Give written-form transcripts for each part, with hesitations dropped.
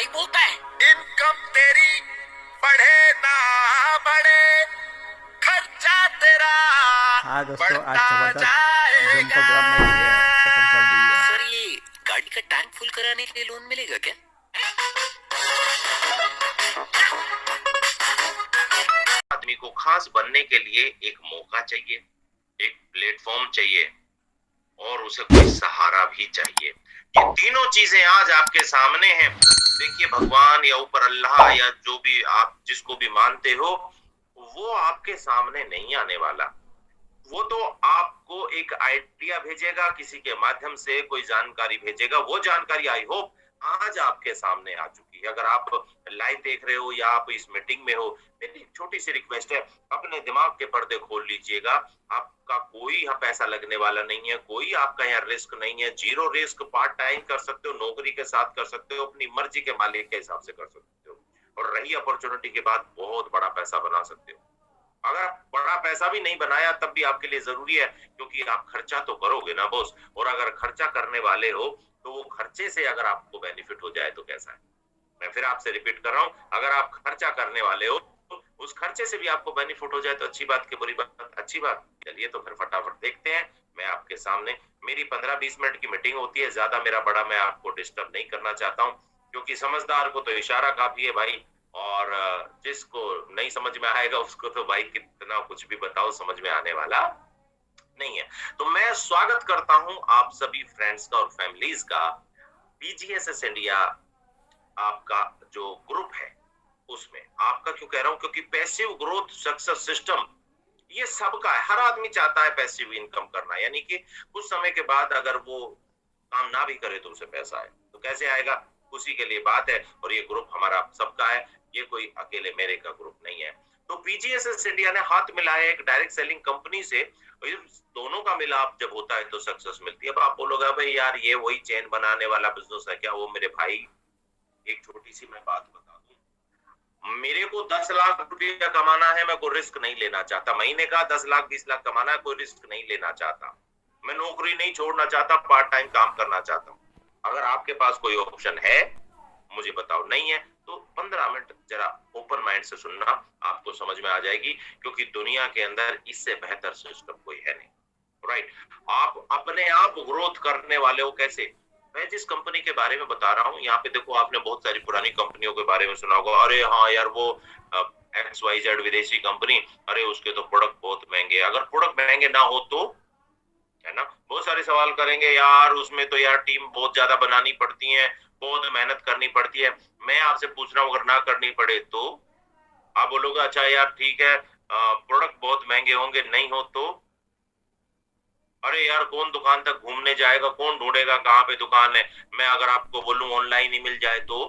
सही बोलता है। इनकम तेरी बढ़े ना बढ़े, खर्चा तेरा हाँ दोस्तों, आज बढ़ता जबरदस्त जाएगा। जमकर ड्रामा खत्म कर दी है। सर ये गाड़ी का टैंक फुल कराने के लिए लोन मिलेगा क्या? आदमी को खास बनने के लिए एक मौका चाहिए, एक प्लेटफॉर्म चाहिए और उसे कोई सहारा भी चाहिए। ये तीनों चीजें आज आपके सामने हैं। देखिए, भगवान या ऊपर अल्लाह या जो भी आप जिसको भी मानते हो, वो आपके सामने नहीं आने वाला। वो तो आपको एक आइडिया भेजेगा, किसी के माध्यम से कोई जानकारी भेजेगा। वो जानकारी आई होप आज आपके सामने आ चुकी है। अगर आप लाइव देख रहे हो या आप इस मीटिंग में हो, मेरी छोटी सी रिक्वेस्ट है, अपने दिमाग के पर्दे खोल लीजिएगा। आपका कोई यहाँ पैसा लगने वाला नहीं है, कोई आपका यहाँ रिस्क नहीं है। जीरो रिस्क, पार्ट टाइम कर सकते हो, नौकरी के साथ कर सकते हो, अपनी मर्जी के मालिक के हिसाब से कर सकते हो, और रही अपॉर्चुनिटी के बाद बहुत बड़ा पैसा बना सकते हो। अगर बड़ा पैसा भी नहीं बनाया तब भी आपके लिए जरूरी है, क्योंकि आप खर्चा तो करोगे ना बॉस। और अगर खर्चा करने वाले हो तो वो खर्चे से अगर आपको बेनिफिट हो जाए तो कैसा है। मैं फिर आपसे रिपीट कर रहा हूं, अगर आप खर्चा करने वाले हो तो उस खर्चे से भी आपको बेनिफिट हो जाए तो अच्छी बात की बुरी बात, अच्छी बात। चलिए तो फिर फटाफट देखते हैं। मैं आपके सामने, मेरी 15-20 मिनट की मीटिंग होती है, ज्यादा मेरा बड़ा मैं आपको डिस्टर्ब नहीं करना चाहता हूँ, क्योंकि समझदार को तो इशारा काफी है भाई, और जिसको नहीं समझ में आएगा उसको तो भाई कितना कुछ भी बताओ समझ में आने वाला नहीं है। तो मैं स्वागत करता हूं आप सभी फ्रेंड्स का और फैमिलीज का। बीजीएसएस इंडिया आपका जो ग्रुप है उसमें, आपका क्यों कह रहा हूं, क्योंकि पैसिव ग्रोथ सक्सेस सिस्टम ये सबका है। हर आदमी चाहता है पैसिव इनकम करना, यानी कि कुछ समय के बाद अगर वो काम ना भी करे तो उसे पैसा आए। तो कैसे आएगा, खुशी के लिए बात है। और ये ग्रुप हमारा सबका है, ये कोई अकेले मेरे का ग्रुप नहीं है। तो बीजीएसएस इंडिया ने हाथ मिलाया एक डायरेक्ट सेलिंग कंपनी से। दोनों का मिलाप जब होता है तो सक्सेस मिलती है। अब आप बोलोगे भाई यार ये वही चेन बनाने वाला बिजनेस है क्या? वो मेरे भाई, एक छोटी सी मैं बात बता दूं, मेरे को 10 लाख रुपया कमाना है, मैं कोई रिस्क नहीं लेना चाहता। महीने का 10 लाख 20 लाख कमाना है, कोई रिस्क नहीं लेना चाहता। मैं नौकरी नहीं छोड़ना चाहता, पार्ट टाइम काम करना चाहता हूँ। अगर आपके पास कोई ऑप्शन है मुझे बताओ, नहीं है तो 15 मिनट जरा ओपन माइंड से सुनना, आपको समझ में आ जाएगी, क्योंकि दुनिया के अंदर इससे बेहतर सिस्टम कोई है नहीं। राइट, आप अपने आप ग्रोथ करने वाले हो कैसे? मैं जिस कंपनी के बारे में बता रहा हूँ, यहाँ पे देखो, आपने बहुत सारी पुरानी कंपनियों के बारे में सुना होगा। अरे हाँ यार, वो XYZ विदेशी कंपनी, अरे उसके तो प्रोडक्ट बहुत महंगे। अगर प्रोडक्ट महंगे ना हो तो, है ना, बहुत सारे सवाल करेंगे, यार उसमें तो यार टीम बहुत ज्यादा बनानी पड़ती है, बहुत मेहनत करनी पड़ती है। मैं आपसे पूछ रहा हूँ, अगर ना करनी पड़े तो आप बोलोगे अच्छा यार ठीक है, प्रोडक्ट बहुत महंगे होंगे, नहीं हो तो? अरे यार कौन दुकान तक घूमने जाएगा, कौन ढूंढेगा कहाँ पे दुकान है? मैं अगर आपको बोलूं ऑनलाइन ही मिल जाए तो?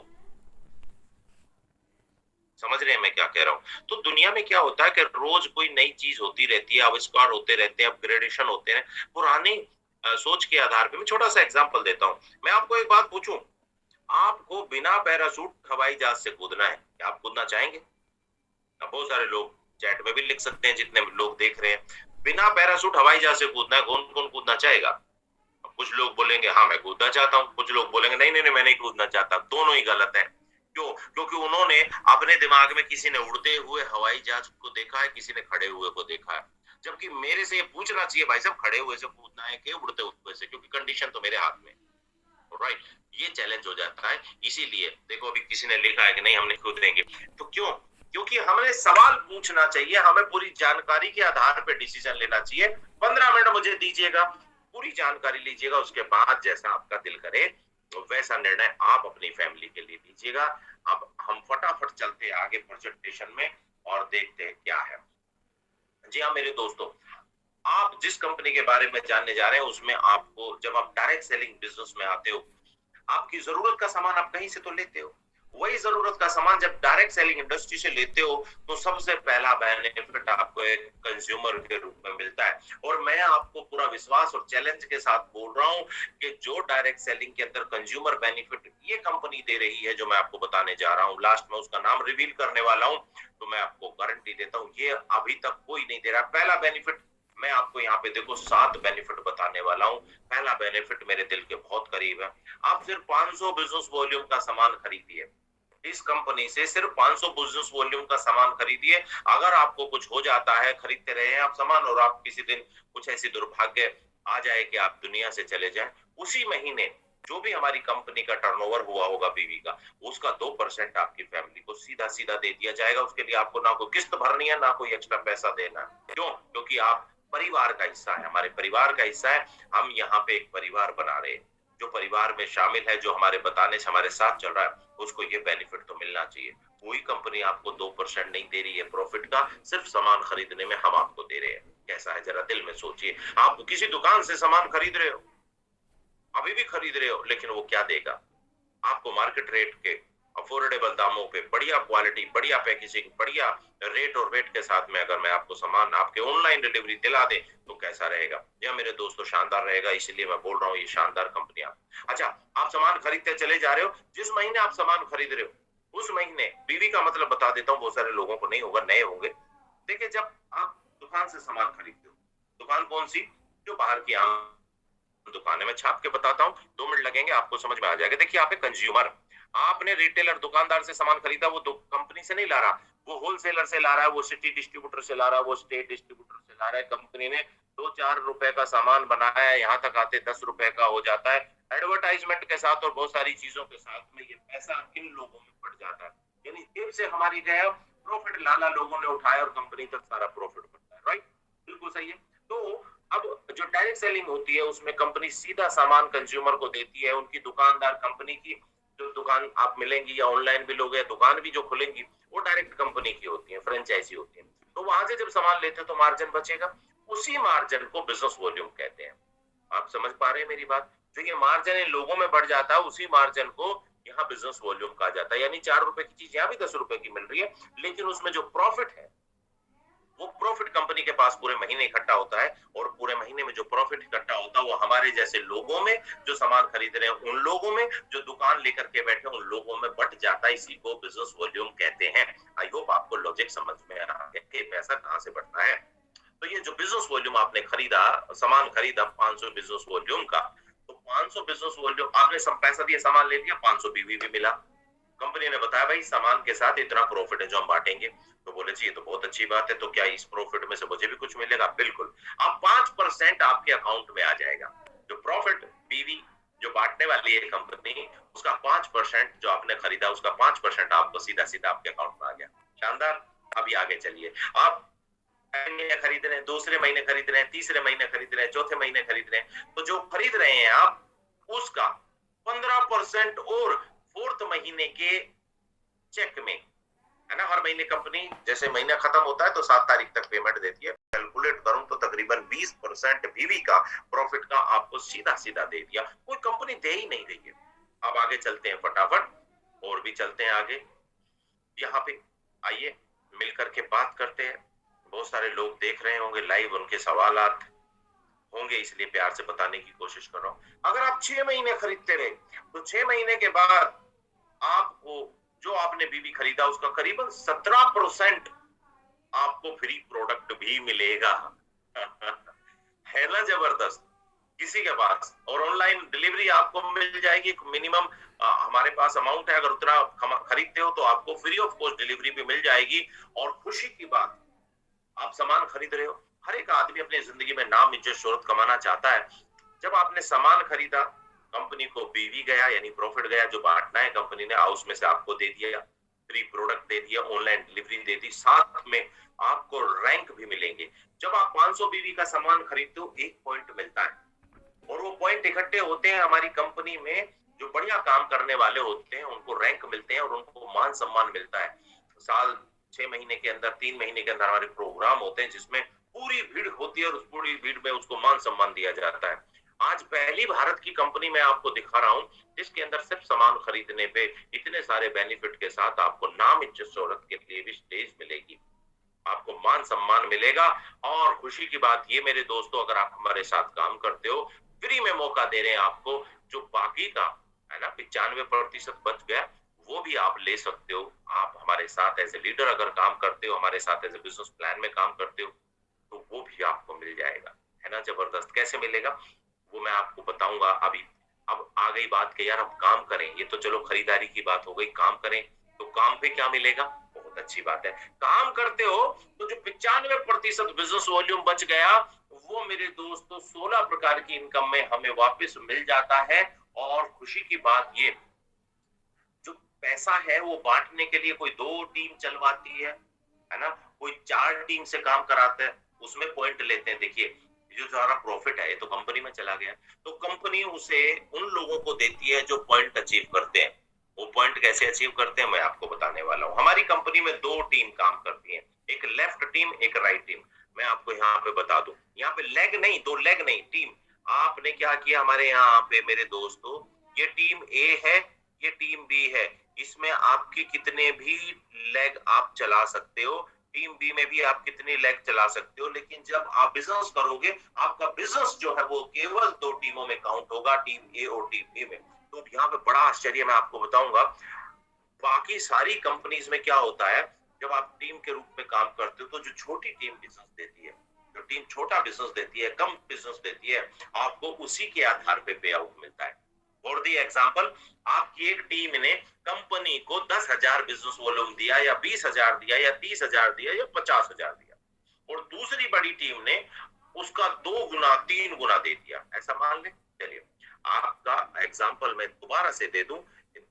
समझ रहे हैं मैं क्या कह रहा हूँ? तो दुनिया में क्या होता है कि रोज कोई नई चीज होती रहती है, आविष्कार होते रहते हैं, अपग्रेडेशन होते हैं पुरानी सोच के आधार पे। मैं छोटा सा एग्जांपल देता हूँ। मैं आपको एक बात पूछूं, आपको बिना पैराशूट हवाई जहाज से कूदना है, क्या आप कूदना चाहेंगे? बहुत सारे लोग चैट में भी लिख सकते हैं, जितने लोग देख रहे हैं, बिना पैराशूट हवाई जहाज से कूदना है, कौन कौन कूदना चाहेगा? कुछ लोग बोलेंगे हाँ मैं कूदना चाहता हूँ, कुछ लोग बोलेंगे नहीं नहीं नहीं मैं नहीं कूदना चाहता। दोनों ही गलत है। क्यों? क्योंकि उन्होंने अपने दिमाग में किसी ने उड़ते हुए हवाई जहाज को देखा है, किसी ने खड़े हुए को देखा है। जबकि मेरे से ये पूछना चाहिए भाई साहब, खड़े हुए से कूदना है कि उड़ते हुए से, क्योंकि कंडीशन तो मेरे हाथ में। राइट, ये चैलेंज हो जाता है। इसीलिए देखो अभी किसी ने लिखा है कि नहीं हम नहीं कूदेंगे, तो क्यों? क्योंकि हमें सवाल पूछना चाहिए, हमें पूरी जानकारी के आधार पर डिसीजन लेना चाहिए। 15 मिनट मुझे दीजिएगा, पूरी जानकारी लीजिएगा, उसके बाद जैसा आपका दिल करे तो वैसा निर्णय आप अपनी फैमिली के लिए लीजिएगा। अब हम फटाफट चलते हैं आगे प्रेजेंटेशन में और देखते हैं क्या है। जी हाँ मेरे दोस्तों, आप जिस कंपनी के बारे में जानने जा रहे हैं उसमें आपको, जब आप डायरेक्ट सेलिंग बिजनेस में आते हो, आपकी जरूरत का सामान आप कहीं से तो लेते हो। वही जरूरत का सामान जब डायरेक्ट सेलिंग इंडस्ट्री से लेते हो तो सबसे पहला बेनिफिट आपको एक कंज्यूमर के रूप में मिलता है। और मैं आपको पूरा विश्वास और चैलेंज के साथ बोल रहा हूं कि जो डायरेक्ट सेलिंग के अंदर कंज्यूमर बेनिफिट ये कंपनी दे रही है, जो मैं आपको बताने जा रहा हूं, लास्ट में उसका नाम रिवील करने वाला हूं, तो मैं आपको गारंटी देता हूं ये अभी तक कोई नहीं दे रहा। पहला बेनिफिट मैं आपको यहाँ पे देखो 7 बेनिफिट बताने वाला हूँ। पहला बेनिफिट मेरे दिल के बहुत करीब है। आप सिर्फ 500 बिजनेस वॉल्यूम का सामान खरीदिए, इस कंपनी से सिर्फ 500 बिजनेस वॉल्यूम का सामान खरीदिए। अगर आपको कुछ हो जाता है, खरीदते रहे हैं आप सामान और आप किसी दिन कुछ ऐसी दुर्भाग्य आ जाए कि आप दुनिया से चले जाएं, उसी महीने जो भी हमारी कंपनी का टर्नओवर हुआ होगा बीवी का, उसका 2% आपकी फैमिली को सीधा सीधा दे दिया जाएगा। उसके लिए आपको ना कोई किस्त भरनी है, ना कोई एक्स्ट्रा पैसा देना है। क्यों? क्योंकि आप परिवार का हिस्सा है, हमारे परिवार का हिस्सा है। हम यहाँ पे एक परिवार बना रहे हैं, जो परिवार में शामिल है, जो हमारे बताने से हमारे साथ चल रहा है, उसको ये बेनिफिट तो मिलना चाहिए। कोई कंपनी आपको 2% नहीं दे रही है प्रॉफिट का, सिर्फ सामान खरीदने में हम आपको दे रहे हैं। कैसा है जरा दिल में सोचिए। आप किसी दुकान से सामान खरीद रहे हो, अभी भी खरीद रहे हो, लेकिन वो क्या देगा आपको? मार्केट रेट के अफोर्डेबल दामों पे बढ़िया क्वालिटी, बढ़िया पैकेजिंग, बढ़िया रेट और वेट के साथ में अगर मैं आपको सामान आपके ऑनलाइन डिलीवरी दिला दे तो कैसा रहेगा? या मेरे दोस्तों शानदार रहेगा। इसलिए मैं बोल रहा हूँ ये शानदार कंपनी आप। अच्छा, आप सामान खरीदते चले जा रहे हो, जिस महीने आप सामान खरीद रहे हो उस महीने बीवी का मतलब बता देता हूँ, बहुत सारे लोगों को नहीं होगा, नए होंगे। देखिए, जब आप दुकान से सामान खरीदते हो, दुकान कौन सी? जो बाहर की आम दुकान है। मैं छाप के बताता हूँ, 2 मिनट लगेंगे, आपको समझ में आ जाएगा। देखिए, आप एक कंज्यूमर, आपने रिटेलर दुकानदार से सामान खरीदा, वो कंपनी से नहीं ला रहा, वो होलसेलर से ला रहा है, वो सिटी डिस्ट्रीब्यूटर से ला रहा है, वो स्टेट डिस्ट्रीब्यूटर से ला रहा है। कंपनी ने 2-4 रुपए का सामान बनाया है, यहाँ तक आते 10 रुपए का हो जाता है। एडवर्टाइजमेंट के साथ और बहुत सारी चीजों के साथ में ये पैसा इन लोगों में पड़ जाता है। यानी जेब से हमारी गया प्रॉफिट लाना लोगों ने उठाया और कंपनी तक सारा प्रॉफिट बढ़ता है। राइट, बिल्कुल सही है। तो अब जो डायरेक्ट सेलिंग होती है उसमें कंपनी सीधा सामान कंज्यूमर को देती है। उनकी दुकानदार, कंपनी की जो दुकान आप मिलेंगी या ऑनलाइन भी लोगे, दुकान भी जो खुलेंगी वो डायरेक्ट कंपनी की होती है, फ्रेंचाइजी होती है। तो वहां से जब सामान लेते हो तो मार्जिन बचेगा, उसी मार्जिन को बिजनेस वॉल्यूम कहते हैं। आप समझ पा रहे हैं मेरी बात? तो ये मार्जिन इन लोगों में बढ़ जाता है, उसी मार्जिन को यहाँ बिजनेस वॉल्यूम कहा जाता है। यानी 4 रुपए की चीज यहाँ भी 10 रुपए की मिल रही है, लेकिन उसमें जो प्रॉफिट है वो प्रॉफिट कंपनी के पास पूरे महीने इकट्ठा होता है, और पूरे महीने में जो प्रॉफिट इकट्ठा होता है वो हमारे जैसे लोगों में, जो सामान खरीद रहे हैं उन लोगों में, जो दुकान लेकर के बैठे उन लोगों में बट जाता है। इसी को बिजनेस वॉल्यूम कहते हैं। आई होप आपको लॉजिक समझ में आ रहा है कि पैसा कहाँ से बढ़ता है। तो ये जो बिजनेस वॉल्यूम आपने खरीदा, सामान खरीदा 500 बिजनेस वॉल्यूम का, तो 500 बिजनेस वॉल्यूम आपने सब पैसा दिया, सामान ले लिया, 500 बीवी भी मिला। कंपनी ने बताया भाई सामान के साथ इतना प्रॉफिट है जो हम बांटेंगे। तो बोले जी ये तो बहुत अच्छी बात है, तो क्या इस प्रॉफिट में से मुझे भी कुछ मिलेगा? बिल्कुल, अब 5% आपके अकाउंट में आ जाएगा। जो प्रॉफिट बीवी जो बांटने वाली है कंपनी, उसका 5% जो आपने खरीदा उसका 5% आपको सीधा सीधा आपके अकाउंट में आ गया। शानदार। अभी आगे चलिए, आप महीने खरीद रहे हैं, दूसरे महीने खरीद रहे हैं, तीसरे महीने खरीद रहे हैं, चौथे महीने खरीद रहे हैं, तो जो खरीद रहे हैं आप उसका 15% और 4th महीने के चेक में, है ना। हर महीने कंपनी जैसे महीना खत्म होता है तो 7 तारीख तक पेमेंट देती है। कैलकुलेट करूं तो तकरीबन 20% बीवी का प्रॉफिट का आपको सीधा सीधा दे दिया। कोई कंपनी दे ही नहीं रही है। अब आगे चलते हैं फटाफट, और भी चलते हैं आगे। यहाँ पे आइए मिलकर के बात करते हैं। बहुत सारे लोग देख रहे होंगे लाइव, उनके सवालात होंगे, इसलिए प्यार से बताने की कोशिश कर रहा हूं। अगर आप 6 महीने खरीदते रहे तो 6 महीने के बाद आपको जो आपने बीवी खरीदा उसका करीबन 17% आपको फ्री प्रोडक्ट भी मिलेगा। है ना जबरदस्त। किसी के पास और ऑनलाइन डिलीवरी आपको मिल जाएगी। मिनिमम हमारे पास अमाउंट है, अगर उतना खरीदते हो तो आपको फ्री ऑफ कॉस्ट डिलीवरी भी मिल जाएगी। और खुशी की बात, आप सामान खरीद रहे हो, हर एक आदमी अपनी जिंदगी में नाम, इज्जत, शोहरत कमाना चाहता है। जब आपने सामान खरीदा, कंपनी को बीवी गया यानी प्रॉफिट गया, जो बांटना है कंपनी ने हाउस में से आपको दे दिया, फ्री प्रोडक्ट दे दिया, ऑनलाइन डिलीवरी दे दी, साथ में आपको रैंक भी मिलेंगे। जब आप 500 बीवी का सामान खरीदते हो 1 पॉइंट मिलता है, और वो पॉइंट इकट्ठे होते हैं हमारी कंपनी में। जो बढ़िया काम करने वाले होते हैं उनको रैंक मिलते हैं और उनको मान सम्मान मिलता है। साल 6 महीने के अंदर, 3 महीने के अंदर हमारे प्रोग्राम होते हैं जिसमें पूरी भीड़ होती है और उस पूरी भीड़ में उसको मान सम्मान दिया जाता है। आज पहली भारत की कंपनी मैं आपको दिखा रहा हूं जिसके अंदर सिर्फ सामान खरीदने पे इतने सारे बेनिफिट के साथ आपको नाम, इज्जत, शोहरत के लिए भी स्टेज मिलेगी, आपको मान सम्मान मिलेगा। और खुशी की बात ये मेरे दोस्तों, अगर आप हमारे साथ काम करते हो, फ्री में मौका दे रहे हैं आपको। जो बाकी का है ना 95% बच गया, वो भी आप ले सकते हो। आप हमारे साथ एज ए लीडर अगर काम करते हो, हमारे साथ एज ए बिजनेस प्लान में काम करते हो, तो वो भी आपको मिल जाएगा। है ना जबरदस्त। कैसे मिलेगा वो मैं आपको बताऊंगा अभी। अब आ गई बात कि यार हम काम करें, ये तो चलो खरीदारी की बात हो गई, काम करें काम पे क्या मिलेगा? बहुत अच्छी बात है, काम करते हो तो जो 95% बिजनेस वॉल्यूम बच गया वो मेरे दोस्तों 16 प्रकार की इनकम में हमें वापस मिल जाता है। और खुशी की बात ये, जो पैसा है वो बांटने के लिए कोई 2 टीम चलवाती है ना, कोई 4 टीम से काम कराता है, उसमें पॉइंट लेते हैं। देखिए जो सारा प्रॉफिट है ये तो कंपनी में चला गया, तो कंपनी उसे उन लोगों को देती है जो पॉइंट अचीव करते हैं। वो पॉइंट कैसे अचीव करते हैं मैं आपको बताने वाला हूँ। हमारी कंपनी में 2 टीम काम करती है, एक लेफ्ट टीम एक राइट टीम। मैं आपको यहाँ पे बता दूं, यहाँ पे लेग नहीं, 2 लेग नहीं, टीम। आपने क्या किया हमारे यहाँ पे मेरे दोस्तों, ये टीम ए है, ये टीम बी है, इसमें आपके कितने भी लेग आप चला सकते हो, टीम बी में भी आप कितनी लेग चला सकते हो, लेकिन जब आप बिजनेस करोगे आपका बिजनेस जो है वो केवल 2 टीमों में काउंट होगा, टीम ए और टीम बी में। तो यहाँ पे बड़ा आश्चर्य मैं आपको बताऊंगा, बाकी सारी कंपनीज में क्या होता है, जब आप टीम के रूप में काम करते हो तो जो छोटी टीम बिजनेस देती है, जो टीम छोटा बिजनेस देती है, कम बिजनेस देती है, आपको उसी के आधार पे पे आउट मिलता है। फॉर दी एग्जाम्पल, आपकी एक टीम ने कंपनी को 10,000 बिजनेस वॉल्यूम दिया या 20,000 दिया या 30,000 दिया या 50,000 दिया, और दूसरी बड़ी टीम ने उसका 2 गुना 3 गुना दे दिया, ऐसा मान ले। चलिए आपका एग्जाम्पल मैं दोबारा से दे दूं,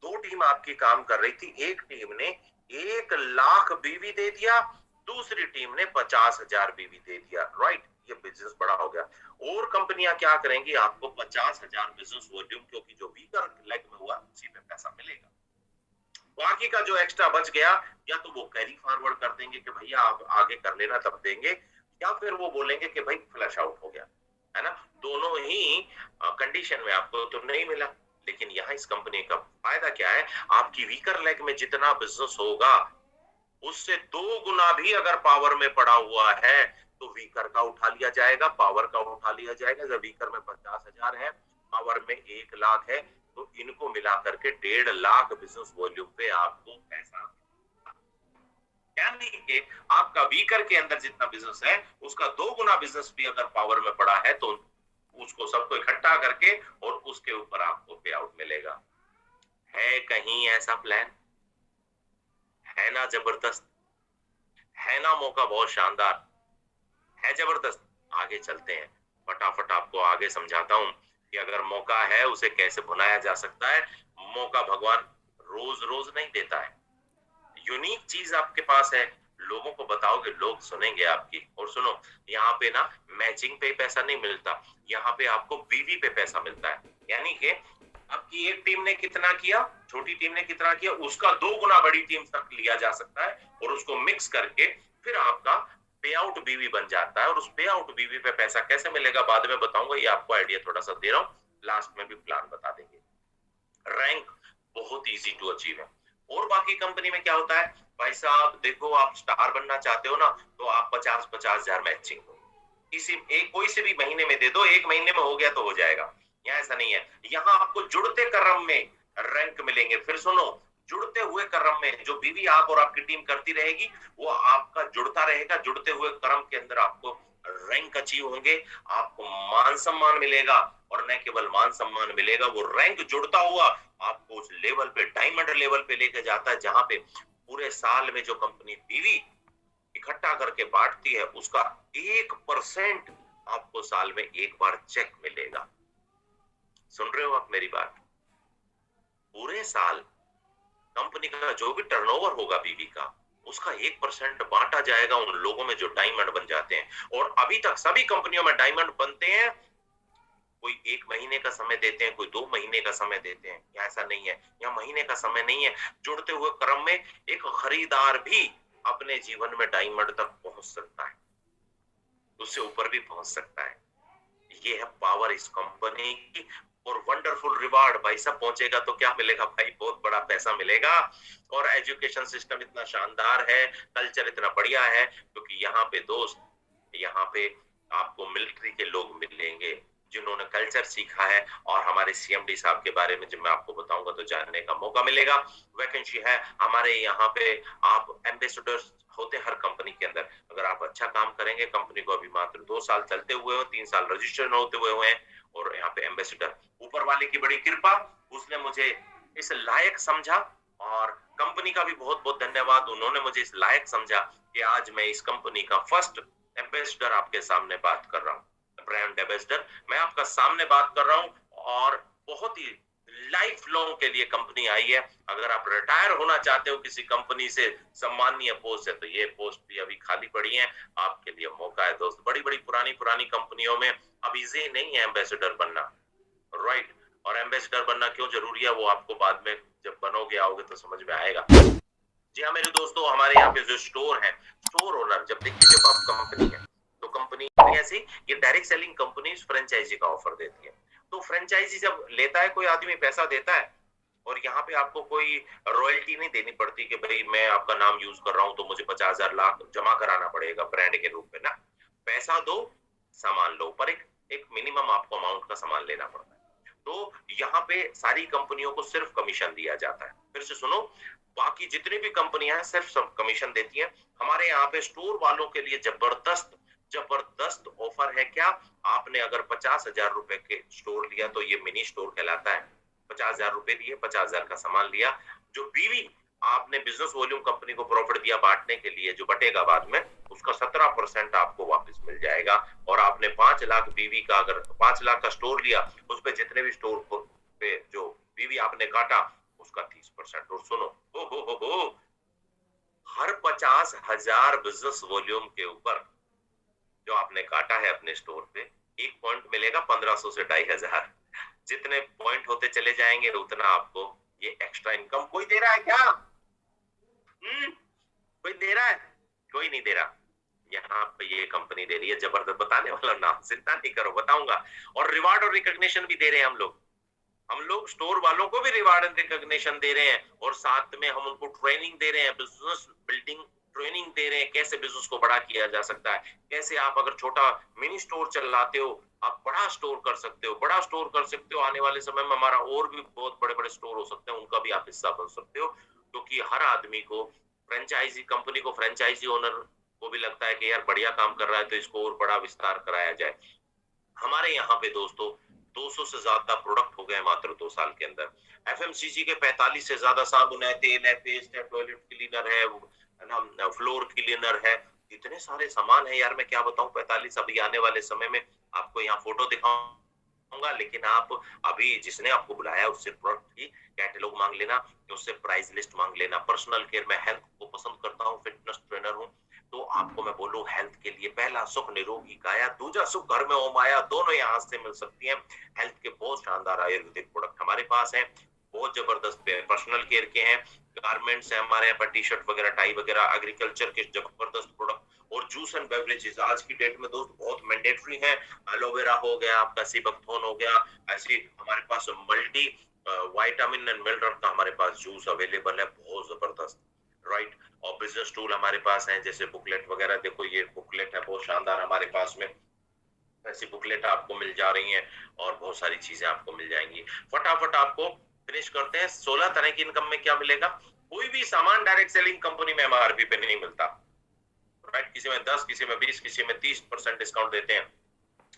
2 टीम आपकी काम कर रही थी, एक टीम ने 1 लाख बीवी दे दिया, दूसरी टीम ने 50,000 बीवी दे दिया, राइट। ये बिजनेस बड़ा हो गया। और कंपनियां क्या करेंगी, आपको 50,000 बिजनेस वॉल्यूम, क्योंकि जो वीकर लेग में हुआ उसी पे पैसा मिलेगा। बाकी का जो एक्स्ट्रा बच गया, या तो वो कैरी फॉरवर्ड कर देंगे कि भैया आप आगे कर लेना तब देंगे, या फिर वो बोलेंगे कि भाई फ्लैश आउट हो गया, है ना। दोनों ही कंडीशन में आपको तो नहीं मिला। लेकिन यहाँ इस कंपनी का फायदा क्या है, आपकी वीकर लेग में जितना बिजनेस होगा उससे 2 गुना भी अगर पावर में पड़ा हुआ है तो वीकर का उठा लिया जाएगा, पावर का उठा लिया जाएगा। जब वीकर में 50,000 है, पावर में 1 लाख है, तो इनको मिला करके 1.5 लाख बिजनेस वॉल्यूम पे आपको पैसा, यानी कि आपका वीकर के अंदर जितना बिजनेस है उसका 2 गुना बिजनेस भी अगर पावर में पड़ा है तो उसको सबको इकट्ठा करके और उसके ऊपर आपको पे आउट मिलेगा। है कहीं ऐसा प्लान? है ना जबरदस्त, है ना मौका बहुत शानदार, है जबरदस्त। आगे चलते हैं, फटाफट आपको आगे समझाता हूं कि अगर मौका है उसे कैसे भुनाया जा सकता है। मौका भगवान रोज रोज नहीं देता है, यूनिक चीज आपके पास है, लोगों को बताओगे लोग सुनेंगे आपकी। और सुनो, यहाँ पे ना मैचिंग पे पैसा नहीं मिलता, यहाँ पे आपको बीवी पे पैसा मिलता है। यानी कि आपकी एक टीम ने कितना किया, छोटी टीम ने कितना किया, उसका 2 गुना बड़ी टीम तक लिया जा सकता है, और उसको मिक्स करके फिर आपका पे आउट बीवी बन जाता है। और उस पे आउट बीवी पे पैसा कैसे मिलेगा बाद में बताऊंगा, ये आपको आइडिया थोड़ा सा दे रहा हूँ, लास्ट में भी प्लान बता देंगे। रैंक बहुत इजी टू अचीव है। और बाकी कंपनी में क्या होता है, भाई साहब देखो आप स्टार बनना चाहते हो ना, तो आप 50,000 मैचिंग दो, किसी एक कोई से भी महीने में दे दो, 1 महीने में हो गया तो हो जाएगा। यहाँ ऐसा नहीं है, यहाँ आपको जुड़ते क्रम में रैंक मिलेंगे। फिर सुनो, जुड़ते हुए क्रम में जो बीवी आप और आपकी टीम करती रहेगी वो आपका जुड़ता रहेगा, जुड़ते हुए क्रम के अंदर आपको रैंक अचीव होंगे, आपको मान सम्मान मिलेगा, और न केवल मान सम्मान मिलेगा, वो रैंक जुड़ता हुआ आपको उस लेवल पे, डायमंड लेवल पे लेके जाता है, जहां पे पूरे साल में जो कंपनी बीवी इकट्ठा करके बांटती है उसका 1% आपको साल में एक बार चेक मिलेगा। सुन रहे हो आप मेरी बात? पूरे साल कंपनी का जो भी टर्नओवर होगा बीवी का, उसका 1% बांटा जाएगा उन लोगों में जो डायमंड बन जाते हैं। और अभी तक सभी कंपनियों में डायमंड बनते हैं, कोई 1 महीने का समय देते हैं, कोई 2 महीने का समय देते हैं, या ऐसा नहीं है, या महीने का समय नहीं है। जुड़ते हुए क्रम में एक खरीदार भी अपने जीवन में डायमंड तक पहुंच सकता है, उससे ऊपर भी पहुंच सकता है। ये है पावर इस कंपनी की। और वंडरफुल रिवार्ड, भाई साहब पहुंचेगा तो क्या मिलेगा भाई, बहुत बड़ा पैसा मिलेगा। और एजुकेशन सिस्टम इतना शानदार है, कल्चर इतना बढ़िया है, क्योंकि यहाँ पे दोस्त, यहाँ पे आपको मिलिट्री के लोग मिलेंगे जिन्होंने कल्चर सीखा है, और हमारे सीएमडी साहब के बारे में जब मैं आपको बताऊंगा तो जानने का मौका मिलेगा। वैकेंसी है हमारे यहाँ पे, आप एम्बेसडर्स होते हर कंपनी के अंदर। अगर आप अच्छा काम करेंगे, कंपनी को अभी मात्र 2 साल चलते हुए हो, 3 साल रजिस्ट्रेशन होते हुए हैं, और यहाँ पे एम्बेसडर, ऊपर वाले की बड़ी कृपा, उसने मुझे इस लायक समझा और कंपनी का भी बहुत बहुत धन्यवाद, उन्होंने मुझे इस लायक समझा कि आज मैं इस कंपनी का फर्स्ट एम्बेसडर आपके सामने बात कर रहा हूँ, ब्रांड एम्बेसडर मैं आपका सामने बात कर रहा हूँ। और बहुत ही लाइफ लॉन्ग के लिए कंपनी आई है। अगर आप रिटायर होना चाहते हो किसी कंपनी से सम्मानीय पोस्ट से, तो ये पोस्ट भी अभी खाली पड़ी है, आपके लिए मौका है दोस्त। बड़ी बड़ी पुरानी कंपनियों में अब इजी नहीं है एम्बेसडर बनना, राइट। और एम्बेसडर बनना क्यों जरूरी है वो आपको बाद में जब बनोगे आओगे तो समझ में आएगा। जी हाँ मेरे दोस्तों, हमारे यहाँ पे जो स्टोर है, स्टोर ओनर, जब देखिए जब आप कंपनी है तो कंपनी ऐसी ये डायरेक्ट सेलिंग कंपनी फ्रेंचाइजी का ऑफर देती है। तो फ्रेंचाइजी जब लेता है कोई आदमी, पैसा देता है, और यहाँ पे आपको कोई रॉयल्टी नहीं देनी पड़ती कि भाई मैं आपका नाम यूज कर रहा हूँ तो मुझे 50,000 लाख जमा कराना पड़ेगा ब्रांड के रूप में ना। पैसा दो, सामान लो, पर एक मिनिमम आपको अमाउंट का सामान लेना पड़ता है। तो यहाँ पे सारी कंपनियों को सिर्फ कमीशन दिया जाता है। फिर से सुनो, बाकी जितनी भी कंपनियां हैं सिर्फ सब कमीशन देती हैं। हमारे यहाँ पे स्टोर वालों के लिए जबरदस्त ऑफर है। क्या आपने अगर 50,000 रुपए के स्टोर लिया तो ये मिनी स्टोर कहलाता है। 50,000 रुपए दिए, 50,000 का सामान लिया, जो बीवी आपने बिजनेस वॉल्यूम कंपनी को प्रॉफिट दिया बांटने के लिए, जो बटेगा बाद में, उसका 17% आपको वापस मिल जाएगा। और आपने 5 लाख बीवी का, अगर 5 लाख का स्टोर लिया, उस पे जितने भी स्टोर पे जो बीवी आपने काटा उसका 30%। और सुनो, हो हर 50,000 बिजनेस वॉल्यूम के ऊपर जो आपने काटा है अपने स्टोर पे, 1 पॉइंट मिलेगा 1500 से 2,500। जितने पॉइंट होते चले जाएंगे उतना आपको ये एक्स्ट्रा इनकम। कोई दे रहा है क्या? कोई दे रहा है? कोई नहीं दे रहा। यहाँ पे ये कंपनी दे रही है, जबरदस्त। बताने वाला नाम चिंता नहीं करो, बताऊंगा। और रिवार्ड और रिकॉग्निशन भी दे रहे हैं हम लोग स्टोर वालों को भी रिवार्ड एंड रिकॉग्निशन दे रहे हैं, और साथ में हम उनको ट्रेनिंग दे रहे हैं, बिजनेस बिल्डिंग ट्रेनिंग दे रहे हैं, कैसे बिजनेस को बड़ा किया जा सकता है, कैसे आप अगर छोटा मिनी स्टोर चलाते हो आप बड़ा स्टोर कर सकते हो। आने वाले समय में हमारा और भी बहुत बड़े बड़े स्टोर हो सकते हैं, उनका भी आप हिस्सा बन सकते हो। क्योंकि हर आदमी को फ्रेंचाइजी कंपनी को, फ्रेंचाइजी ओनर को भी लगता है कि यार बढ़िया काम कर रहा है तो इसको और बड़ा विस्तार कराया जाए। हमारे यहाँ पे दोस्तों 200 से ज्यादा प्रोडक्ट हो गए मात्र 2 साल के अंदर। एफएमसीजी के 45 से ज्यादा साबुन है, तेल है, पेस्ट है, टॉयलेट क्लीनर है ना, फ्लोर क्लीनर है, इतने सारे सामान है यार, मैं क्या बताऊं। 45 अभी आने वाले समय में आपको यहाँ फोटो दिखाऊंगा, लेकिन आप अभी जिसने आपको बुलाया उससे प्रोडक्ट की कैटलॉग मांग लेना, उससे प्राइस लिस्ट मांग लेना। पर्सनल केयर, मैं हेल्थ को पसंद करता हूँ, फिटनेस ट्रेनर हूँ, तो आपको मैं बोलूं हेल्थ के लिए पहला सुख निरोगी काया, दूजा सुख घर में ओम आया, दोनों यहाँ से मिल सकती हैं। हेल्थ के बहुत शानदार आयुर्वेदिक प्रोडक्ट हमारे पास हैं, बहुत जबरदस्त पर्सनल केयर के हैं, गारमेंट्स है हमारे यहाँ पर, टी शर्ट वगैरह, टाई वगैरह, एग्रीकल्चर के जबरदस्त प्रोडक्ट, और जूस एंड बेवरेजेस आज की डेट में दोस्त बहुत मैंडेटरी है। एलोवेरा हो गया आपका, सीबकथोन हो गया, ऐसी हमारे पास मल्टी विटामिन एंड मिनरल का हमारे पास जूस अवेलेबल है, बहुत जबरदस्त, राइट। और बिजनेस टूल हमारे पास है, जैसे बुकलेट वगैरह, देखो ये बुकलेट है बहुत शानदार हमारे पास में, ऐसी बुकलेट आपको मिल जा रही है, और बहुत सारी चीजें आपको मिल जाएंगी। फटाफट आपको फिनिश करते हैं। 16 तरह की इनकम में क्या मिलेगा? कोई भी सामान डायरेक्ट सेलिंग कंपनी में एमआरपी पे नहीं मिलता, राइट। किसी में 10, किसी में 20, किसी में 30% डिस्काउंट देते हैं।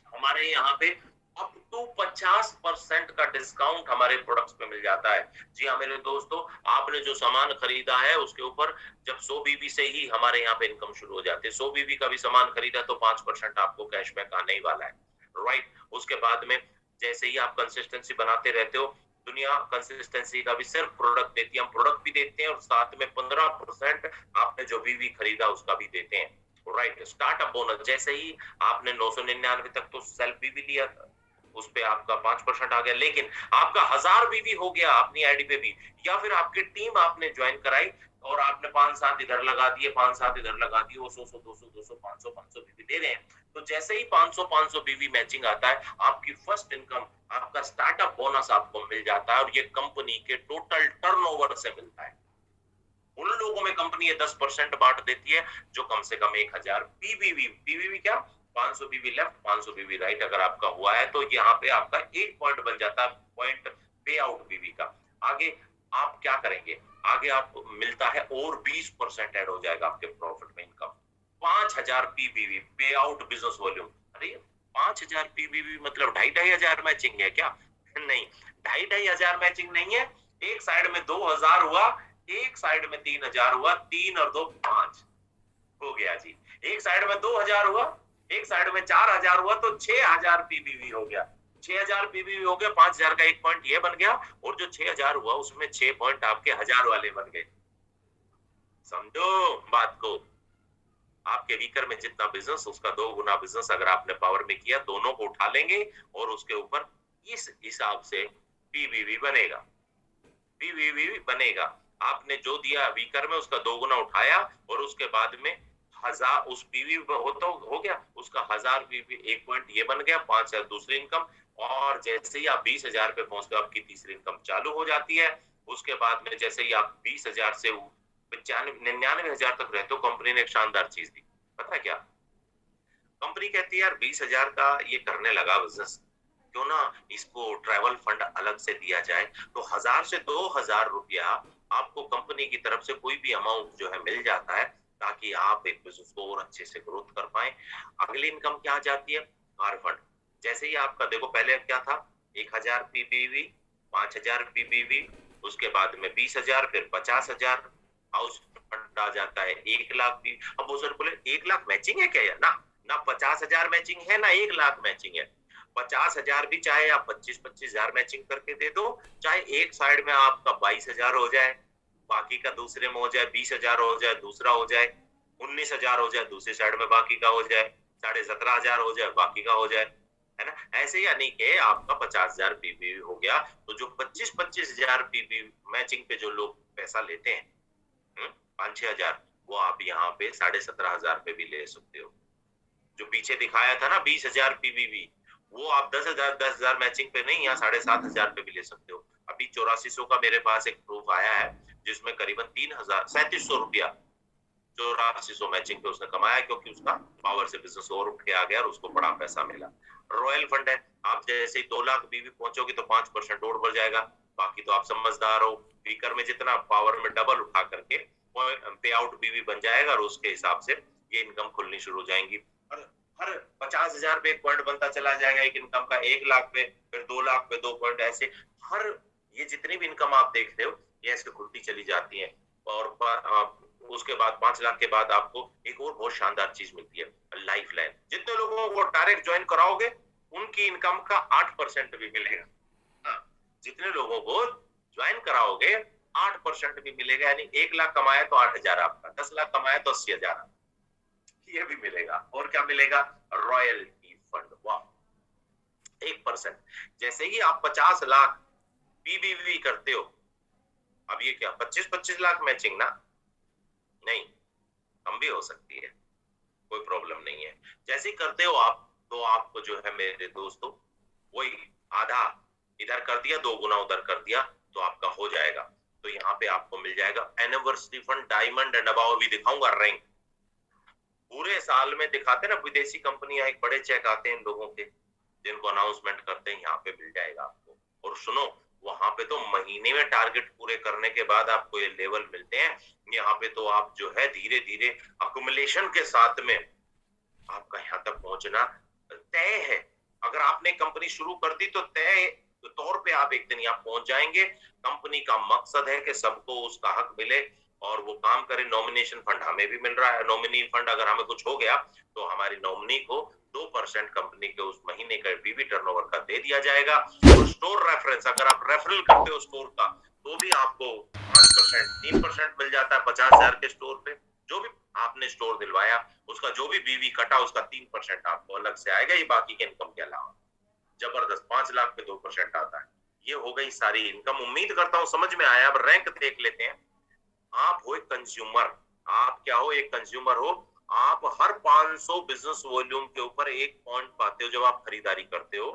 हमारे यहाँ पे अप टू 50% का डिस्काउंट हमारे प्रोडक्ट्स पे मिल जाता है। जी हाँ मेरे दोस्तों, आपने जो सामान खरीदा है उसके ऊपर जब 100 बीबी से ही हमारे यहाँ पे इनकम शुरू हो जाती है। 100 बीबी का भी सामान खरीदा तो 5% आपको कैशबैक आने ही वाला है, राइट। उसके बाद में जैसे ही आप कंसिस्टेंसी बनाते रहते हो, दुनिया कंसिस्टेंसी का भी सिर्फ प्रोडक्ट देती है, हम प्रोडक्ट भी देते हैं और साथ में 15% आपने जो बीवी खरीदा उसका भी देते हैं, राइट। स्टार्टअप बोनस, जैसे ही आपने 999 तक तो सेल्फ बीवी लिया, उस पे आपका 5% आ गया, लेकिन आपका 1000 बीवी हो गया अपनी आईडी पे भी, या फिर आपकी टीम आपने ज्वाइन कराई और आपने 5-7 इधर लगा दिए, 5-7 इधर लगा दिए, वो 100, 200, 500 बीवी दे रहे हैं। तो जैसे ही 500 बीवी मैचिंग आता है, आपकी फर्स्ट इनकम, आपका स्टार्टअप बोनस आपको मिल जाता है, और ये कंपनी के टोटल टर्नओवर से मिलता है। उन लोगों में कंपनी ये 10% बांट देती है जो कम से कम 1000 बीवी क्या 500 बीवी लेफ्ट, 500 बीवी राइट अगर आपका हुआ है, तो यहाँ पे आपका 1 पॉइंट बन जाता है, पॉइंट पे आउट बीवी का। आगे आप क्या करेंगे? आगे आपको मिलता है और 20% ऐड हो जाएगा आपके प्रॉफिट में इनकम। 5000 पीबीवी पे आउट बिजनेस वॉल्यूम। अरे 5000 पीबीवी मतलब 2500 मैचिंग है क्या? नहीं, 2500 मैचिंग नहीं है। एक साइड में 2000 हुआ, एक साइड में 3000 हुआ, 3 और 2 5 हो गया जी। एक साइड में 2000 हुआ, एक साइड में 4000 हुआ, तो 6000 पीबीवी हो गया। 6000 पीबीवी हो गया, 5000 का एक पॉइंट ये बन गया, और जो 6000 हुआ उसमें 6 पॉइंट आपके 1000 वाले बन गए। समझो बात को। आपके वीकर में जितना बिजनेस, उसका 2 गुना बिजनेस अगर आपने पावर में किया, दोनों को उठा लेंगे और उसके ऊपर इस हिसाब से पीवीवी बनेगा। पीवीवी बनेगा। आपने जो दिया वीकर में उसका 2 गुना उठाया, और उसके बाद में 1000 उस पीवी हो गया, उसका 1000 पीवी एक पॉइंट ये बन गया, 5000 दूसरी इनकम। और जैसे ही आप 20000 पे पहुंचते हो, आपकी तीसरी इनकम चालू हो जाती है। उसके बाद में जैसे ही आप 20000 से 99,000 तक रहते हो, कंपनी ने एक शानदार चीज दी, पता है क्या? कंपनी कहती है यार 20,000 का ये करने लगा बिजनेस, क्यों ना इसको ट्रैवल फंड अलग से दिया जाए। तो 1000 से 2000 रुपया आपको कंपनी की तरफ से कोई भी अमाउंट जो है मिल जाता है, ताकि आप एक बिजनेस को और अच्छे से ग्रोथ कर पाए। अगली इनकम क्या आ जाती है? Car fund. जैसे ही आपका देखो पहले क्या था, 1000 पीबीवी, 5000 पीबीवी, उसके बाद में 20,000, फिर 50,000। हाउस फंड आ जाता है 1 लाख भी। अब वो सर बोले 1 लाख मैचिंग है क्या? ना ना 50,000 मैचिंग है, ना 1 लाख मैचिंग है। 50,000 भी चाहे आप 25,000 मैचिंग करके दे दो, चाहे एक साइड में आपका 22,000 हो जाए, बाकी का दूसरे में हो जाए, 20,000 हो जाए, दूसरा हो जाए, 19,000 हो जाए, दूसरी साइड में बाकी का हो जाए, 17,500 हो जाए, बाकी का हो जाए, है ना? ऐसे यानी कि आपका 50,000 पीबीवी हो गया। तो जो 25,000 पीबीवी मैचिंग पे जो लोग पैसा लेते हैं, 5-6,000, वो आप यहाँ पे 17,500 पे भी ले सकते हो। जो पीछे दिखाया था ना 20,000 पीबीवी, वो आप 10,000 मैचिंग पे नहीं, यहाँ 7,500 पे भी ले सकते हो। अभी 8400 का मेरे पास एक प्रूफ आया है, जिसमें करीबन 3,3700 रुपया 8400 मैचिंग पे उसने कमाया, क्योंकि उसका पावर से बिजनेस और उठ के आ गया और उसको बड़ा पैसा मिला। रॉयल फंड है, आप जैसे ही 2 लाख बीवी पहुंचोगे तो 5% और बढ़ जाएगा। बाकी तो आप समझदार हो, वीकर में जितना पावर में डबल उठा करके पे आउट बीवी बन जाएगा, और उसके हिसाब से ये इनकम खुलनी शुरू हो जाएंगी। हर 50,000 पे एक पॉइंट बनता चला जाएगा एक इनकम का, 1 लाख पे, फिर 2 लाख पे 2 पॉइंट, ऐसे हर ये जितनी भी इनकम आप देख रहे हो, ये ऐसे खुलती चली जाती है। और उसके बाद 5 लाख के बाद आपको एक और बहुत शानदार चीज मिलती है, लाइफ लाइन। जितने लोगों को डायरेक्ट ज्वाइन कराओगे, उनकी इनकम का 8% भी मिलेगा। हाँ, जितने लोगों को ज्वाइन कराओगे 8% भी मिलेगा। यानी 1 लाख कमाया तो 8,000 आपका, 10 लाख कमाया तो 80,000, ये भी मिलेगा। और क्या मिलेगा? Royalty fund. वाह, 1%। जैसे ही आप 50 लाख पीबीवी करते हो, अब ये क्या 25-25 लाख मैचिंग ना? नहीं, कम भी हो सकती है, कोई प्रॉब्लम नहीं है। जैसे ही करते हो आप, तो आपको जो है मेरे दोस्तों, वही आधा इधर कर दिया, 2 गुना उधर कर दिया, तो आपका हो जाएगा। तो यहाँ पे आपको मिल जाएगा anniversary fund, diamond and above भी दिखाऊंगा, रैंक पूरे साल में दिखाते ना विदेशी कंपनियां, एक बड़े चेक आते हैं इन लोगों के, जिनको अनाउंसमेंट करते हैं, यहाँ पे मिल जाएगा आपको। और सुनो, वहां पे तो महीने में टारगेट पूरे करने के बाद आपको ये लेवल मिलते हैं। यहाँ पे तो आप जो है धीरे धीरे अकुमुलेशन के साथ में आपका यहाँ तक पहुंचना तय है। अगर आपने कंपनी शुरू कर दी तो तय तौर पे आप एक दिन यहाँ पहुंच जाएंगे। कंपनी का मकसद है कि सबको उसका हक मिले और वो काम करे। नॉमिनेशन फंड हमें भी मिल रहा है। नॉमिनी फंड अगर हमें कुछ हो गया तो हमारी नॉमिनी को 2% कंपनी के उस महीने का बीवी टर्नओवर का दे दिया जाएगा। और स्टोर रेफरेंस, अगर आप रेफरल करते हो स्टोर का, तो भी आपको 5%, 3% मिल जाता है 50,000 के स्टोर पे। जो भी आपने स्टोर दिलवाया उसका जो भी बीवी कटा उसका 3% आपको अलग से आएगा, ये बाकी के इनकम के अलावा। जबरदस्त, 5 लाख पे 2% आता है। ये हो गई सारी इनकम। उम्मीद करता हूं समझ में आया। अब रैंक देख लेते हैं। आप हो एक कंज्यूमर। आप क्या हो? एक कंज्यूमर हो। आप हर 500 बिजनेस वॉल्यूम के ऊपर 1 पॉइंट पाते हो जब आप खरीदारी करते हो।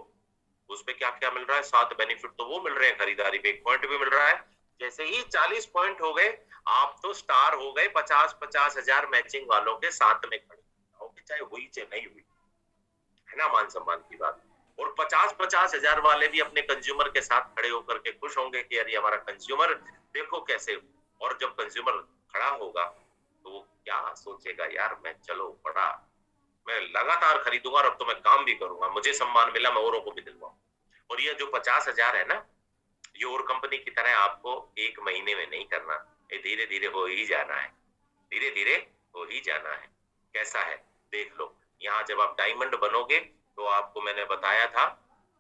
उस पे क्या क्या मिल रहा है? 7 बेनिफिट तो वो मिल रहे हैं, खरीदारी पे 1 पॉइंट भी मिल रहा है। जैसे ही 40 पॉइंट हो गए, आप तो स्टार हो गए। 50-50 हजार मैचिंग वालों के साथ में खड़े होगे, चाहे हुई चाहे नहीं हुई, है ना, मान सम्मान की बात। और 50-50 हजार वाले भी अपने कंज्यूमर के साथ खड़े होकर के खुश होंगे कि यार ये हमारा कंज्यूमर देखो कैसे। और जब कंज्यूमर खड़ा होगा तो वो क्या सोचेगा, यार मैं चलो बड़ा, मैं लगातार खरीदूंगा और अब तो मैं काम भी करूंगा, मुझे सम्मान मिला, मैं औरों को भी दिलवाऊं। और ये जो 50,000 है ना, ये और कंपनी की तरह आपको 1 महीने में नहीं करना, ये धीरे धीरे हो ही जाना है, धीरे धीरे हो ही जाना है। कैसा है देख लो। यहाँ जब आप डायमंड बनोगे तो आपको मैंने बताया था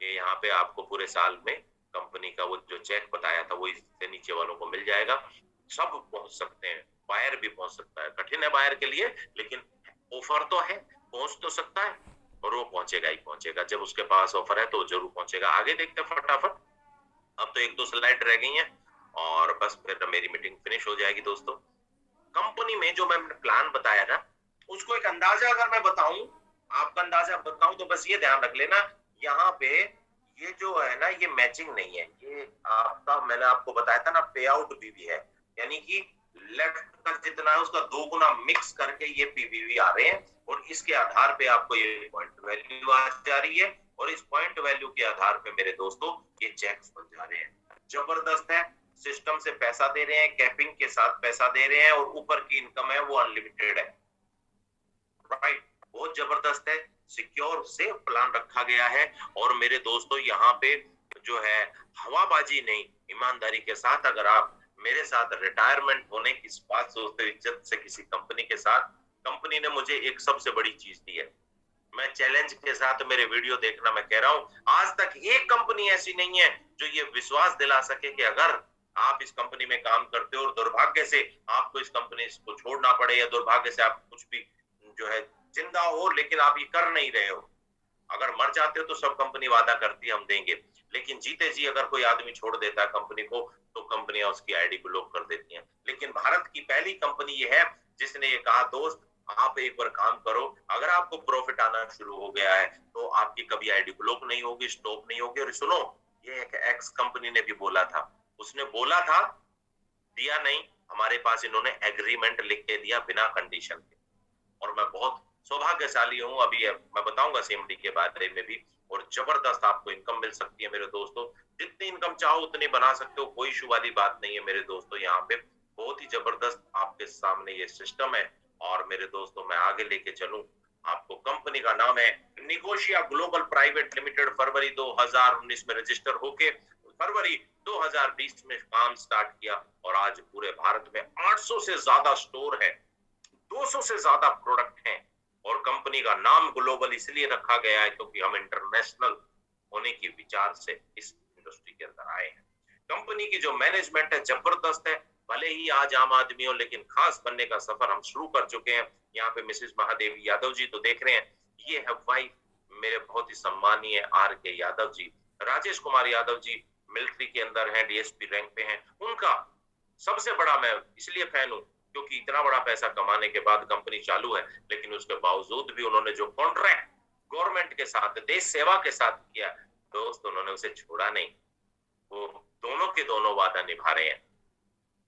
कि यहाँ पे आपको पूरे साल में कंपनी का वो जो चेक बताया था वो इससे नीचे वालों को मिल जाएगा। सब पहुंच सकते हैं, बायर भी पहुंच सकता है। कठिन है बायर के लिए, लेकिन ऑफर तो है, पहुंच तो सकता है और वो पहुंचेगा ही पहुंचेगा। जब उसके पास ऑफर है तो जरूर पहुंचेगा। आगे देखते हैं फटाफट। अब तो 1-2 स्लाइड रह गई हैं और बस फिर मेरी मीटिंग फिनिश हो जाएगी दोस्तों। कंपनी में जो मैंने प्लान बताया ना, उसको एक अंदाजा अगर मैं बताऊं, आपका अंदाजा बताऊं तो बस ये ध्यान रख लेना, यहाँ पे ये जो है ना ये मैचिंग नहीं है। ये आपका मैंने आपको बताया था ना पे आउट पीवी है, यानी कि लेफ्ट का जितना है उसका 2 गुना मिक्स करके ये पीवीवी आ रहे हैं और इसके आधार पे आपको ये पॉइंट वैल्यू आ जा रही है और इस पॉइंट वैल्यू के आधार पे मेरे दोस्तों ये चेक्स बन जा रहे हैं। जबरदस्त है। सिस्टम से पैसा दे रहे हैं, कैपिंग के साथ पैसा दे रहे हैं और ऊपर की इनकम है वो अनलिमिटेड है। राइट, बहुत जबरदस्त है। सिक्योर सेफ प्लान रखा गया है और मेरे दोस्तों यहाँ पे जो है हवाबाजी नहीं, ईमानदारी के साथ अगर आप मेरे साथ रिटायरमेंट होने की बात सोचते हो इज्जत से किसी कंपनी के साथ, कंपनी ने मुझे एक सबसे बड़ी चीज दी है। मैं चैलेंज के साथ मेरे वीडियो देखना मैं कह रहा हूं, आज तक एक कंपनी ऐसी नहीं है जो ये विश्वास दिला सके कि अगर आप इस कंपनी में काम करते हो और दुर्भाग्य से आपको इस कंपनी को छोड़ना पड़े या दुर्भाग्य से आप कुछ भी जो है जिंदा हो लेकिन आप ये कर नहीं रहे हो, अगर मर जाते हो तो सब कंपनी वादा करती है हम देंगे, लेकिन जीते जी अगर कोई आदमी छोड़ देता है कंपनी को तो कंपनियां उसकी आईडी ब्लॉक कर देती हैं। लेकिन भारत की पहली कंपनी ये है जिसने ये कहा दोस्त आप एक बार काम करो, अगर आपको प्रॉफिट आना शुरू हो गया है तो आपकी कभी आईडी ब्लॉक नहीं होगी, स्टॉप नहीं होगी। और सुनो, ये एक एक्स कंपनी ने भी बोला था, उसने बोला था, दिया नहीं, हमारे पास इन्होंने एग्रीमेंट लिख के दिया बिना कंडीशन के। और मैं बहुत सौभाग्यशाली हूं, अभी मैं बताऊंगा सीएमडी के बारे में भी। और जबरदस्त आपको इनकम मिल सकती है मेरे दोस्तों, जितनी इनकम चाहो उतनी बना सकते हो, कोई इशू वाली बात नहीं है मेरे दोस्तों। यहाँ पे बहुत ही जबरदस्त आपके सामने ये सिस्टम है और मेरे दोस्तों मैं आगे लेके चलूं आपको। कंपनी का नाम है निगोशिया ग्लोबल प्राइवेट लिमिटेड। फरवरी 2019 में रजिस्टर होके फरवरी 2020 में काम स्टार्ट किया और आज पूरे भारत में 800 से ज्यादा स्टोर है, 200 से ज्यादा प्रोडक्ट हैं और कंपनी का नाम ग्लोबल इसलिए रखा गया है क्योंकि हम इंटरनेशनल होने की विचार से इस इंडस्ट्री के अंदर आए हैं। कंपनी की जो मैनेजमेंट है जबरदस्त है, भले ही आज आम आदमी हो लेकिन खास बनने का सफर हम शुरू कर चुके हैं। यहाँ पे मिसेस महादेवी यादव जी तो देख रहे हैं, ये है वाइफ मेरे बहुत ही सम्मानीय RK यादव जी। राजेश कुमार यादव जी मिलिट्री के अंदर हैं, DSP रैंक पे हैं। उनका सबसे बड़ा मैं इसलिए फैन हूं क्योंकि इतना बड़ा पैसा कमाने के बाद कंपनी चालू है लेकिन उसके बावजूद भी उन्होंने जो कॉन्ट्रैक्ट गवर्नमेंट के साथ, देश सेवा के साथ किया दोस्त, उन्होंने उसे छोड़ा नहीं। वो दोनों के दोनों वादा निभा रहे हैं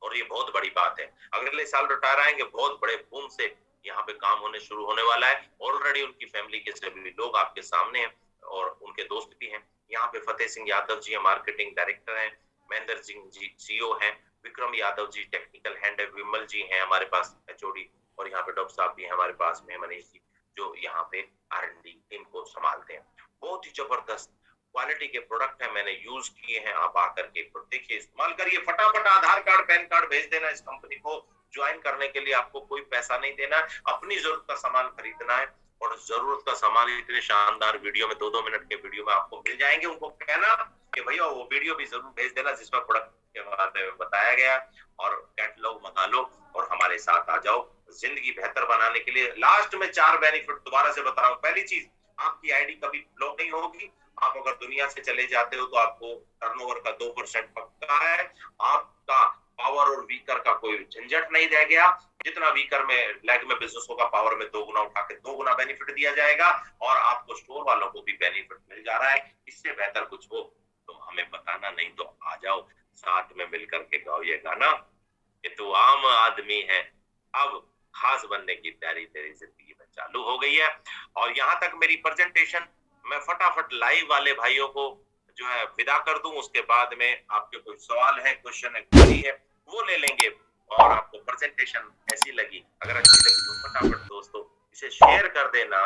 और ये बहुत बड़ी बात है। अगले साल रिटायर आएंगे, बहुत बड़े बूम से यहाँ पे काम होने शुरू होने वाला है। ऑलरेडी उनकी फैमिली के सभी लोग आपके सामने हैं और उनके दोस्त भी हैं। यहाँ पे फतेह सिंह यादव जी मार्केटिंग डायरेक्टर हैं, महेंद्र सिंह जी CEO हैं, विक्रम यादव जी टेक्निकल हैंड है, विमल जी हैं हमारे पास HOD और यहाँ पे डॉक्टर साहब भी हैं हमारे पास में, मनीष जी जो यहाँ पे R&D टीम को संभालते हैं। बहुत ही जबरदस्त क्वालिटी के प्रोडक्ट है, मैंने यूज किए हैं। आप आकर के देखिए, इस्तेमाल करिए, फटाफट आधार कार्ड पैन कार्ड भेज देना। इस कंपनी को ज्वाइन करने के लिए आपको कोई पैसा नहीं देना है, अपनी जरूरत का सामान खरीदना है और जरूरत का सामान इतने शानदार वीडियो में 2-2 मिनट के वीडियो में आपको मिल जाएंगे। उनको कहना कि भैया वो वीडियो भी जरूर भेज देना जिसमें प्रोडक्ट के बारे में बताया गया और कैटलॉग मंगा लो और हमारे साथ आ जाओ जिंदगी बेहतर बनाने के लिए। लास्ट में 4 बेनिफिट दोबारा से बता रहा हूँ। पहली चीज, आपकी आईडी कभी ब्लॉक नहीं होगी। आप अगर दुनिया से चले जाते हो तो आपको टर्नओवर का 2% पक्का है। आपका पावर और वीकर का कोई झंझट नहीं रह गया। जितना वीकर में लेग में बिजनेस होगा, पावर में 2 गुना उठा के 2 गुना बेनिफिट दिया जाएगा और आपको स्टोर वालों को भी बेनिफिट मिल जा रहा है। इससे बेहतर कुछ हो तो हमें बताना, नहीं तो आ जाओ साथ में मिलकर के गाओ ये गाना। ये तो आम आदमी है, अब खास बनने की तैयारी तेरी जिंदगी में चालू हो गई है। और यहाँ तक मेरी प्रेजेंटेशन, मैं फटाफट लाइव वाले भाइयों को जो है विदा कर दूं, उसके बाद में आपके कोई सवाल है, क्वेश्चन है, क्वेरी है, वो ले लेंगे। और आपको प्रेजेंटेशन कैसी लगी? अगर अच्छी लगी तो फटाफट दोस्तों इसे शेयर कर देना